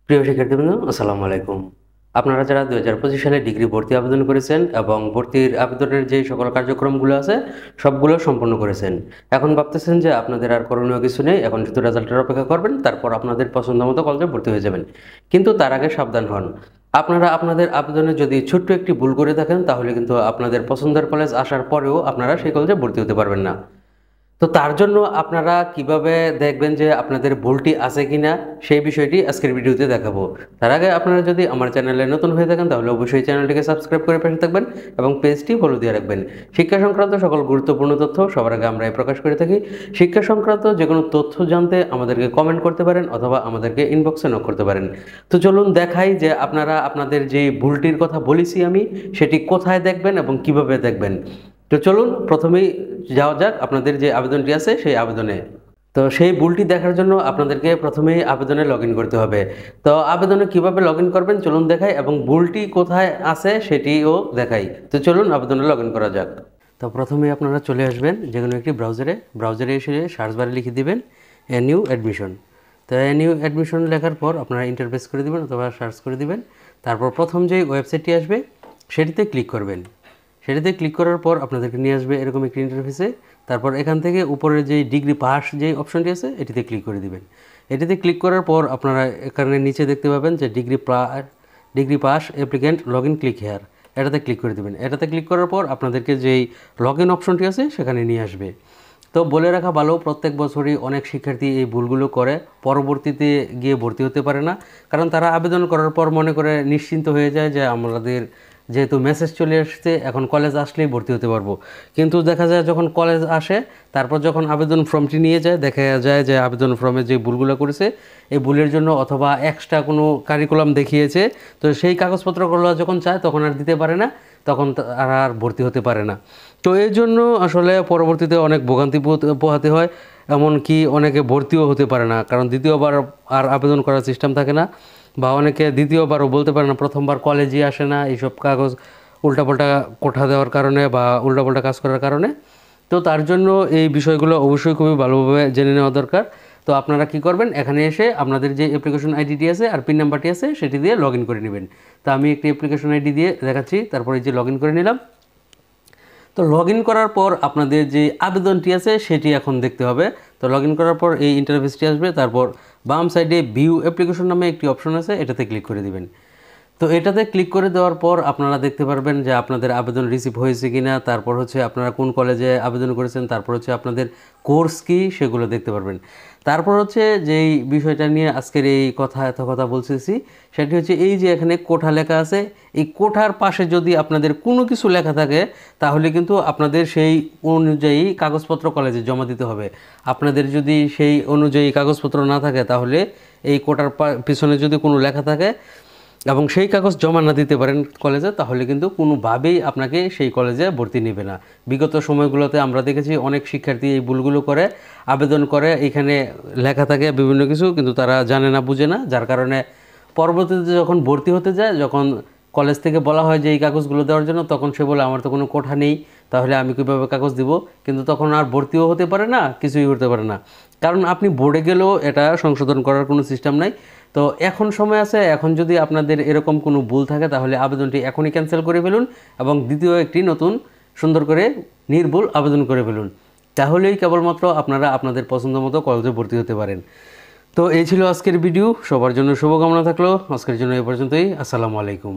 প্রিয় শিক্ষার্থীবৃন্দ, আসসালামু আলাইকুম। আপনারা যারা 2025 সালে ডিগ্রি ভর্তি আবেদন করেছেন এবং ভর্তির আবেদনের যে সকল কার্যক্রমগুলো আছে সবগুলো সম্পন্ন করেছেন, এখন ভাবতেছেন যে আপনাদের আর করণীয় কিছু নেই, এখন শুধু রেজাল্টের অপেক্ষা করবেন, তারপর আপনাদের পছন্দ মতো কলেজে ভর্তি হয়ে যাবেন। কিন্তু তার আগে সাবধান হন। আপনারা আপনাদের আবেদনে যদি ছোট্ট একটি ভুল করে থাকেন, তাহলে কিন্তু আপনাদের পছন্দের কলেজ আসার পরেও আপনারা সেই কলেজে ভর্তি হতে পারবেন না। তো তার জন্য আপনারা কিভাবে দেখবেন যে আপনাদের ভুলটি আছে কিনা, সেই বিষয়টি আজকের ভিডিওতে দেখাবো। তার আগে আপনারা যদি আমার চ্যানেলে নতুন হয়ে থাকেন, তাহলে অবশ্যই চ্যানেলটিকে সাবস্ক্রাইব করে পাশে থাকবেন এবং পেজটি ফলো দিয়ে রাখবেন। শিক্ষা সংক্রান্ত সকল গুরুত্বপূর্ণ তথ্য সবার আগে আমরাই প্রকাশ করে থাকি। শিক্ষা সংক্রান্ত যে কোনো তথ্য জানতে আমাদেরকে কমেন্ট করতে পারেন অথবা আমাদেরকে ইনবক্সে নক করতে পারেন। তো চলুন দেখাই যে আপনারা আপনাদের যে ভুলটির কথা বলেছি আমি, সেটি কোথায় দেখবেন এবং কিভাবে দেখবেন। তো চলুন প্রথমেই যাওয়া যাক আপনাদের যে আবেদনটি আছে সেই আবেদনে। তো সেই ভুলটি দেখার জন্য আপনাদেরকে প্রথমেই আবেদনে লগ ইন করতে হবে। তো আবেদনে কিভাবে লগ ইন করবেন চলুন দেখাই, এবং ভুলটি কোথায় আছে সেটিও দেখাই। তো চলুন আবেদনে লগ ইন করা যাক। তো প্রথমেই আপনারা চলে আসবেন যে কোনো একটি ব্রাউজারে এসে সার্চ বারে লিখে দিবেন নিউ অ্যাডমিশন। তো নিউ অ্যাডমিশন লেখার পর আপনারা ইন্টারফেস করে দিবেন অথবা সার্চ করে দিবেন। তারপর প্রথম যে ওয়েবসাইটটি আসবে সেটিতে ক্লিক করবেন। সেটাতে ক্লিক করার পর আপনাদেরকে নিয়ে আসবে এরকম একটি ইন্টারফেসে। তারপর এখান থেকে উপরের যে ডিগ্রি পাস যে অপশনটি আছে এটিতে ক্লিক করে দিবেন। এটিতে ক্লিক করার পর আপনারা এখানে নিচে দেখতে পাবেন যে degree pass applicant log in click here, এটাতে ক্লিক করে দেবেন। এটাতে ক্লিক করার পর আপনাদেরকে যেই লগ ইন অপশনটি আছে সেখানে নিয়ে আসবে। তো বলে রাখা ভালো, প্রত্যেক বছরই অনেক শিক্ষার্থী এই ভুলগুলো করে, পরবর্তীতে গিয়ে ভর্তি হতে পারে না। কারণ তারা আবেদন করার পর মনে করে নিশ্চিন্ত হয়ে যায় যে আমাদের যেহেতু মেসেজ চলে আসছে এখন কলেজ আসলেই ভর্তি হতে পারবো। কিন্তু দেখা যায় যখন কলেজ আসে, তারপর যখন আবেদন ফর্মটি নিয়ে যায়, দেখা যায় যে আবেদন ফর্মে যে ভুলগুলো করেছে এই ভুলের জন্য অথবা এক্সট্রা কোনো কারিকুলাম দেখিয়েছে, তো সেই কাগজপত্রগুলো যখন চায় তখন আর দিতে পারে না, তখন তারা আর ভর্তি হতে পারে না। তো এই জন্য আসলে পরবর্তীতে অনেক ভোগান্তি পোহাতে হয়, এমনকি অনেকে ভর্তিও হতে পারে না, কারণ দ্বিতীয়বার আর আবেদন করার সিস্টেম থাকে না, বা অনেকে দ্বিতীয়বারও বলতে পারে না, প্রথমবার কলেজে আসে না এইসব কাগজ উল্টাপাল্টা কোঠা দেওয়ার কারণে বা উল্টাপাল্টা কাজ করার কারণে। তো তার জন্য এই বিষয়গুলো অবশ্যই খুবই ভালোভাবে জেনে নেওয়া দরকার। তো আপনারা কি করবেন, এখানে এসে আপনাদের যে অ্যাপ্লিকেশন আইডিটি আছে আর পিন নাম্বারটি আছে সেটি দিয়ে লগ ইন করে নেবেন। তো আমি একটি অ্যাপ্লিকেশন আইডি দিয়ে দেখাচ্ছি, তারপরে যে লগ ইন করে নিলাম। তো লগ ইন করার পর আপনাদের যে আবেদনটি আছে সেটি এখন দেখতে হবে। তো লগ ইন করার পর এই ইন্টারফেসটি আসবে, তারপর বাম সাইডে ভিউ অ্যাপ্লিকেশন নামে একটি অপশন আছে, এটাতে ক্লিক করে দিবেন। তো এটাতে ক্লিক করে দেওয়ার পর আপনারা দেখতে পারবেন যে আপনাদের আবেদন রিসিভ হয়েছে কিনা, তারপর হচ্ছে আপনারা কোন কলেজে আবেদন করেছেন, তারপর হচ্ছে আপনাদের কোর্স কি সেগুলো দেখতে পারবেন। তারপর হচ্ছে যেই বিষয়টা নিয়ে আজকের এই এত কথা বলতেছি সেটি হচ্ছে এই যে এখানে কোঠা লেখা আছে, এই কোঠার পাশে যদি আপনাদের কোনো কিছু লেখা থাকে তাহলে কিন্তু আপনাদের সেই অনুযায়ী কাগজপত্র কলেজে জমা দিতে হবে। আপনাদের যদি সেই অনুযায়ী কাগজপত্র না থাকে তাহলে এই কোঠার পিছনে যদি কোনো লেখা থাকে এবং সেই কাগজ জমা না দিতে পারেন কলেজে, তাহলে কিন্তু কোনোভাবেই আপনাকে সেই কলেজে ভর্তি নেবে না। বিগত সময়গুলোতে আমরা দেখেছি অনেক শিক্ষার্থী এই ভুলগুলো করে, আবেদন করে, এখানে লেখা থাকে বিভিন্ন কিছু কিন্তু তারা জানে না, বুঝে না, যার কারণে পরবর্তীতে যখন ভর্তি হতে যায়, যখন কলেজ থেকে বলা হয় যে এই কাগজগুলো দেওয়ার জন্য, তখন সে বলে আমার তো কোনো কোঠা নেই, তাহলে আমি কীভাবে কাগজ দিব। কিন্তু তখন আর ভর্তিও হতে পারে না, কিছুই হতে পারে না, কারণ আপনি বোর্ডে গেলেও এটা সংশোধন করার কোনো সিস্টেম নাই। তো এখন সময় আছে, এখন যদি আপনাদের এরকম কোনো ভুল থাকে তাহলে আবেদনটি এখনই ক্যান্সেল করে ফেলুন এবং দ্বিতীয় একটি নতুন সুন্দর করে নির্ভুল আবেদন করে ফেলুন, তাহলেই কেবলমাত্র আপনারা আপনাদের পছন্দ মতো কলেজে ভর্তি হতে পারেন। তো এই ছিল আজকের ভিডিও, সবার জন্য শুভকামনা থাকলো। আজকের জন্য এই পর্যন্তই। আসসালামু আলাইকুম।